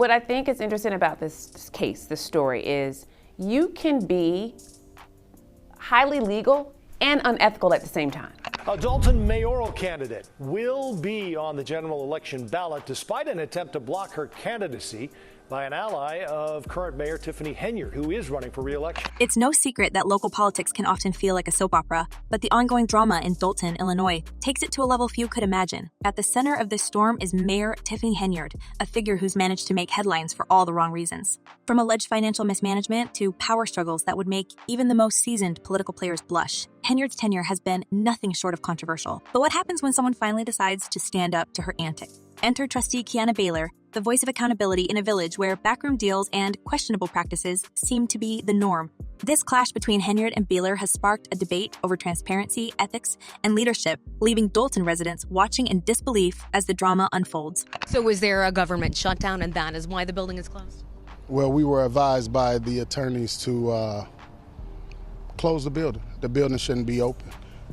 What I think is interesting about this case, this story, is you can be highly legal and unethical at the same time. A Dolton mayoral candidate will be on the general election ballot despite an attempt to block her candidacy by an ally of current Mayor Tiffany Henyard, who is running for re-election. It's no secret that local politics can often feel like a soap opera, but the ongoing drama in Dolton, Illinois, takes it to a level few could imagine. At the center of this storm is Mayor Tiffany Henyard, a figure who's managed to make headlines for all the wrong reasons. From alleged financial mismanagement to power struggles that would make even the most seasoned political players blush, Henyard's tenure has been nothing short of controversial. But what happens when someone finally decides to stand up to her antics? Enter Trustee Kiana Baylor, the voice of accountability in a village where backroom deals and questionable practices seem to be the norm. This clash between Henyard and Baylor has sparked a debate over transparency, ethics, and leadership, leaving Dolton residents watching in disbelief as the drama unfolds. So was there a government shutdown, and that is why the building is closed? Well, we were advised by the attorneys to close the building. The building shouldn't be open.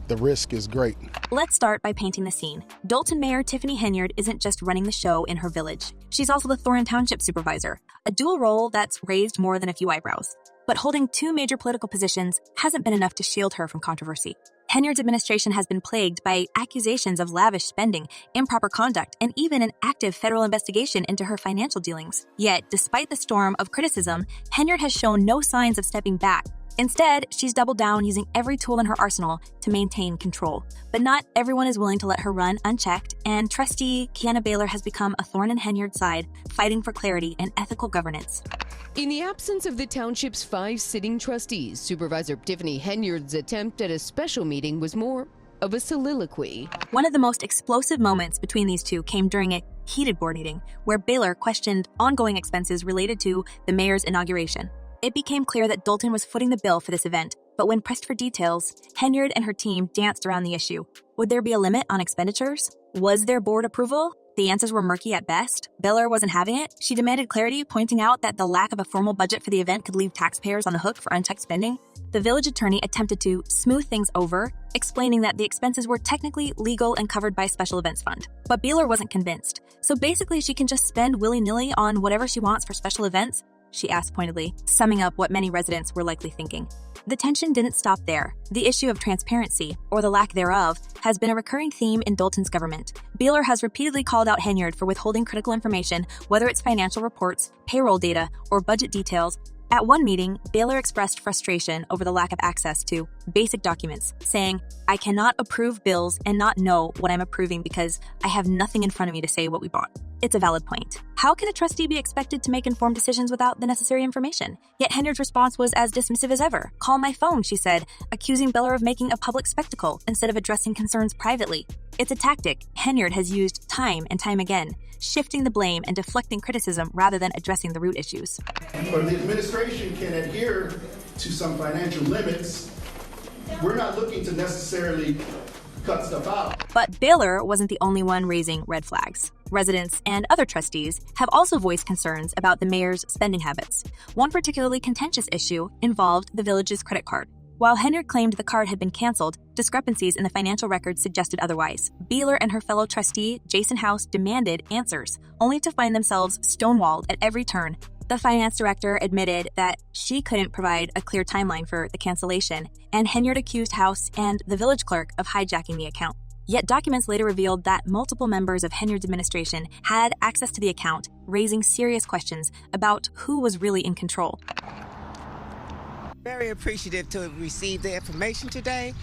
The risk is great. Let's start by painting the scene. Dolton Mayor Tiffany Henyard isn't just running the show in her village. She's also the Thornton Township Supervisor, a dual role that's raised more than a few eyebrows. But holding two major political positions hasn't been enough to shield her from controversy. Henyard's administration has been plagued by accusations of lavish spending, improper conduct, and even an active federal investigation into her financial dealings. Yet, despite the storm of criticism, Henyard has shown no signs of stepping back. Instead, she's doubled down using every tool in her arsenal to maintain control. But not everyone is willing to let her run unchecked, and Trustee Kiana Baylor has become a thorn in Henyard's side, fighting for clarity and ethical governance. In the absence of the township's 5 sitting trustees, Supervisor Tiffany Henyard's attempt at a special meeting was more of a soliloquy. One of the most explosive moments between these two came during a heated board meeting, where Baylor questioned ongoing expenses related to the mayor's inauguration. It became clear that Dolton was footing the bill for this event, but when pressed for details, Henyard and her team danced around the issue. Would there be a limit on expenditures? Was there board approval? The answers were murky at best. Baylor wasn't having it. She demanded clarity, pointing out that the lack of a formal budget for the event could leave taxpayers on the hook for unchecked spending. The village attorney attempted to smooth things over, explaining that the expenses were technically legal and covered by a special events fund. But Baylor wasn't convinced. So basically, she can just spend willy-nilly on whatever she wants for special events? She asked pointedly, summing up what many residents were likely thinking. The tension didn't stop there. The issue of transparency, or the lack thereof, has been a recurring theme in Dolton's government. Baylor has repeatedly called out Henyard for withholding critical information, whether it's financial reports, payroll data, or budget details. At one meeting, Baylor expressed frustration over the lack of access to basic documents, saying, "I cannot approve bills and not know what I'm approving because I have nothing in front of me to say what we bought." It's a valid point. How can a trustee be expected to make informed decisions without the necessary information? Yet Henyard's response was as dismissive as ever. "Call my phone," she said, accusing Baylor of making a public spectacle instead of addressing concerns privately. It's a tactic Henyard has used time and time again, shifting the blame and deflecting criticism rather than addressing the root issues. Or the administration can adhere to some financial limits. We're not looking to necessarily cut stuff out. But Baylor wasn't the only one raising red flags. Residents and other trustees have also voiced concerns about the mayor's spending habits. One particularly contentious issue involved the village's credit card. While Henyard claimed the card had been canceled, discrepancies in the financial records suggested otherwise. Baylor and her fellow trustee, Jason House, demanded answers, only to find themselves stonewalled at every turn. The finance director admitted that she couldn't provide a clear timeline for the cancellation, and Henyard accused House and the village clerk of hijacking the account. Yet documents later revealed that multiple members of Henyard's administration had access to the account, raising serious questions about who was really in control. Very appreciative to receive the information today.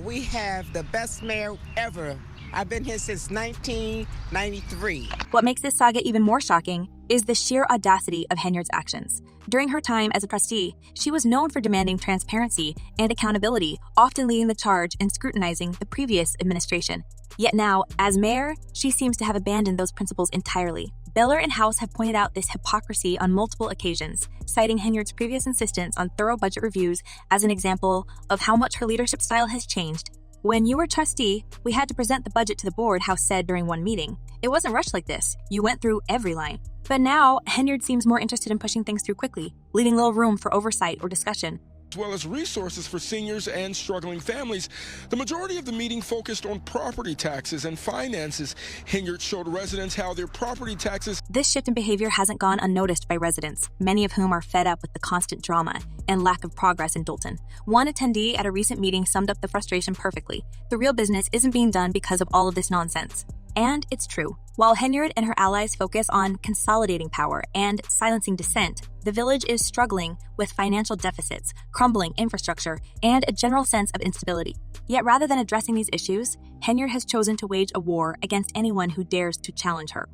We have the best mayor ever. I've been here since 1993. What makes this saga even more shocking is the sheer audacity of Henyard's actions. During her time as a trustee, she was known for demanding transparency and accountability, often leading the charge and scrutinizing the previous administration. Yet now, as mayor, she seems to have abandoned those principles entirely. Baylor and House have pointed out this hypocrisy on multiple occasions, citing Henyard's previous insistence on thorough budget reviews as an example of how much her leadership style has changed. "When you were trustee, we had to present the budget to the board," House said during one meeting. "It wasn't rushed like this. You went through every line." But now, Henyard seems more interested in pushing things through quickly, leaving little room for oversight or discussion. as well as resources for seniors and struggling families. The majority of the meeting focused on property taxes and finances. Henyard showed residents how their property taxes. This shift in behavior hasn't gone unnoticed by residents, many of whom are fed up with the constant drama and lack of progress in Dolton. One attendee at a recent meeting summed up the frustration perfectly. The real business isn't being done because of all of this nonsense. And it's true. While Henyard and her allies focus on consolidating power and silencing dissent, the village is struggling with financial deficits, crumbling infrastructure, and a general sense of instability. Yet rather than addressing these issues, Henyard has chosen to wage a war against anyone who dares to challenge her.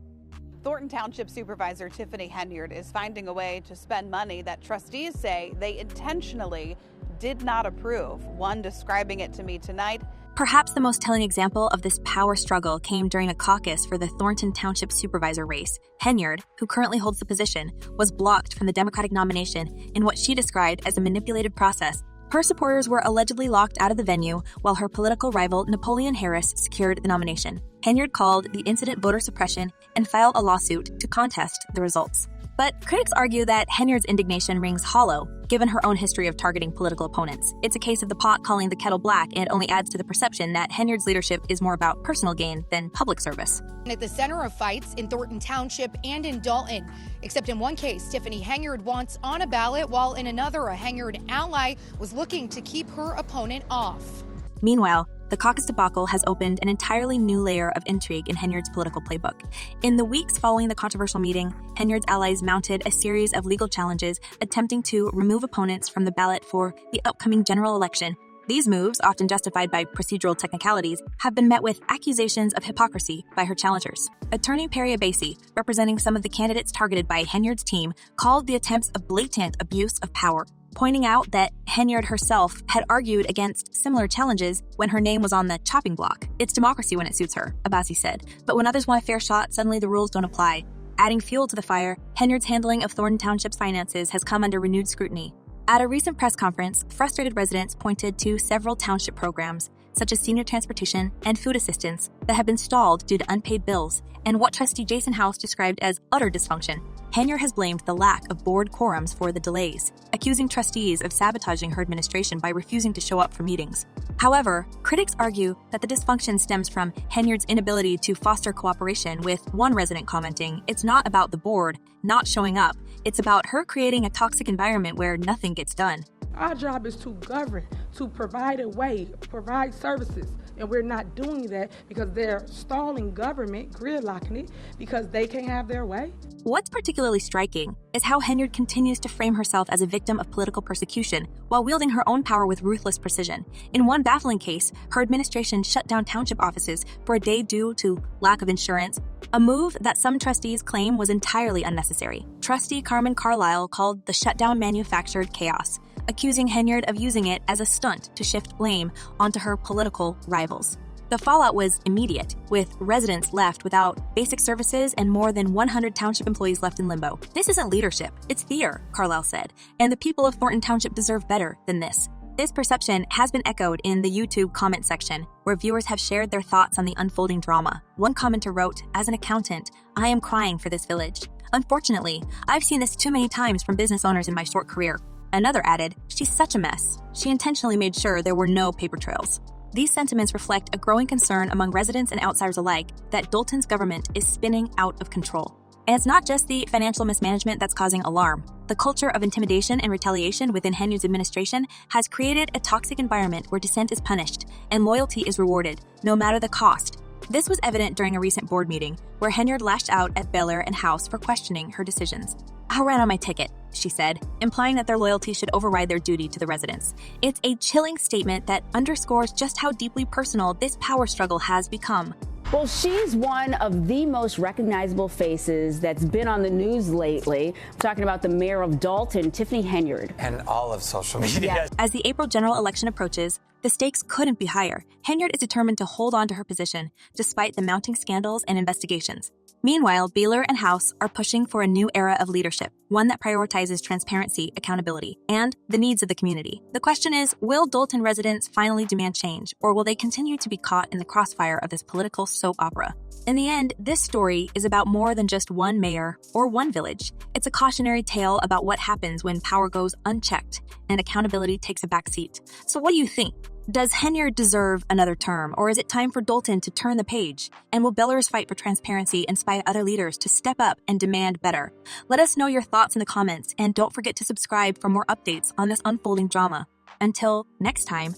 Thornton Township Supervisor Tiffany Henyard is finding a way to spend money that trustees say they intentionally did not approve. One describing it to me tonight. Perhaps the most telling example of this power struggle came during a caucus for the Thornton Township Supervisor race. Henyard, who currently holds the position, was blocked from the Democratic nomination in what she described as a manipulated process. Her supporters were allegedly locked out of the venue while her political rival Napoleon Harris secured the nomination. Henyard called the incident voter suppression and filed a lawsuit to contest the results. But critics argue that Henyard's indignation rings hollow, given her own history of targeting political opponents. It's a case of the pot calling the kettle black and only adds to the perception that Henyard's leadership is more about personal gain than public service. At the center of fights in Thornton Township and in Dolton, except in one case, Tiffany Henyard wants on a ballot, while in another, a Henyard ally was looking to keep her opponent off. Meanwhile, the caucus debacle has opened an entirely new layer of intrigue in Henyard's political playbook. In the weeks following the controversial meeting, Henyard's allies mounted a series of legal challenges attempting to remove opponents from the ballot for the upcoming general election. These moves, often justified by procedural technicalities, have been met with accusations of hypocrisy by her challengers. Attorney Perry Abassi, representing some of the candidates targeted by Henyard's team, called the attempts a blatant abuse of power, pointing out that Henyard herself had argued against similar challenges when her name was on the chopping block. It's democracy when it suits her, Abassi said. But when others want a fair shot, suddenly the rules don't apply. Adding fuel to the fire, Henyard's handling of Thornton Township's finances has come under renewed scrutiny. At a recent press conference, frustrated residents pointed to several township programs, such as senior transportation and food assistance, that have been stalled due to unpaid bills, and what Trustee Jason House described as utter dysfunction. Henyard has blamed the lack of board quorums for the delays, accusing trustees of sabotaging her administration by refusing to show up for meetings. However, critics argue that the dysfunction stems from Henyard's inability to foster cooperation, with one resident commenting, "It's not about the board not showing up, it's about her creating a toxic environment where nothing gets done." Our job is to govern, to provide a way, provide services, and we're not doing that because they're stalling government, gridlocking it, because they can't have their way. What's particularly striking is how Henyard continues to frame herself as a victim of political persecution while wielding her own power with ruthless precision. In one baffling case, her administration shut down township offices for a day due to lack of insurance, a move that some trustees claim was entirely unnecessary. Trustee Carmen Carlisle called the shutdown manufactured chaos, accusing Henyard of using it as a stunt to shift blame onto her political rivals. The fallout was immediate, with residents left without basic services and more than 100 township employees left in limbo. "This isn't leadership, it's fear," Carlisle said, and the people of Thornton Township deserve better than this. This perception has been echoed in the YouTube comment section, where viewers have shared their thoughts on the unfolding drama. One commenter wrote, "As an accountant, I am crying for this village. Unfortunately, I've seen this too many times from business owners in my short career." Another added, "She's such a mess. She intentionally made sure there were no paper trails." These sentiments reflect a growing concern among residents and outsiders alike that Dolton's government is spinning out of control. And it's not just the financial mismanagement that's causing alarm. The culture of intimidation and retaliation within Henyard's administration has created a toxic environment where dissent is punished and loyalty is rewarded, no matter the cost. This was evident during a recent board meeting, where Henyard lashed out at Baylor and House for questioning her decisions. "I ran on my ticket," she said, implying that their loyalty should override their duty to the residents. It's a chilling statement that underscores just how deeply personal this power struggle has become. Well, she's one of the most recognizable faces that's been on the news lately. I'm talking about the mayor of Dolton, Tiffany Henyard. And all of social media. Yeah. As the April general election approaches, the stakes couldn't be higher. Henyard is determined to hold on to her position, despite the mounting scandals and investigations. Meanwhile, Baylor and House are pushing for a new era of leadership, one that prioritizes transparency, accountability, and the needs of the community. The question is, will Dolton residents finally demand change, or will they continue to be caught in the crossfire of this political soap opera? In the end, this story is about more than just one mayor or one village. It's a cautionary tale about what happens when power goes unchecked and accountability takes a backseat. So what do you think? Does Henyard deserve another term, or is it time for Dolton to turn the page? And will Baylor's fight for transparency inspire other leaders to step up and demand better? Let us know your thoughts in the comments, and don't forget to subscribe for more updates on this unfolding drama. Until next time,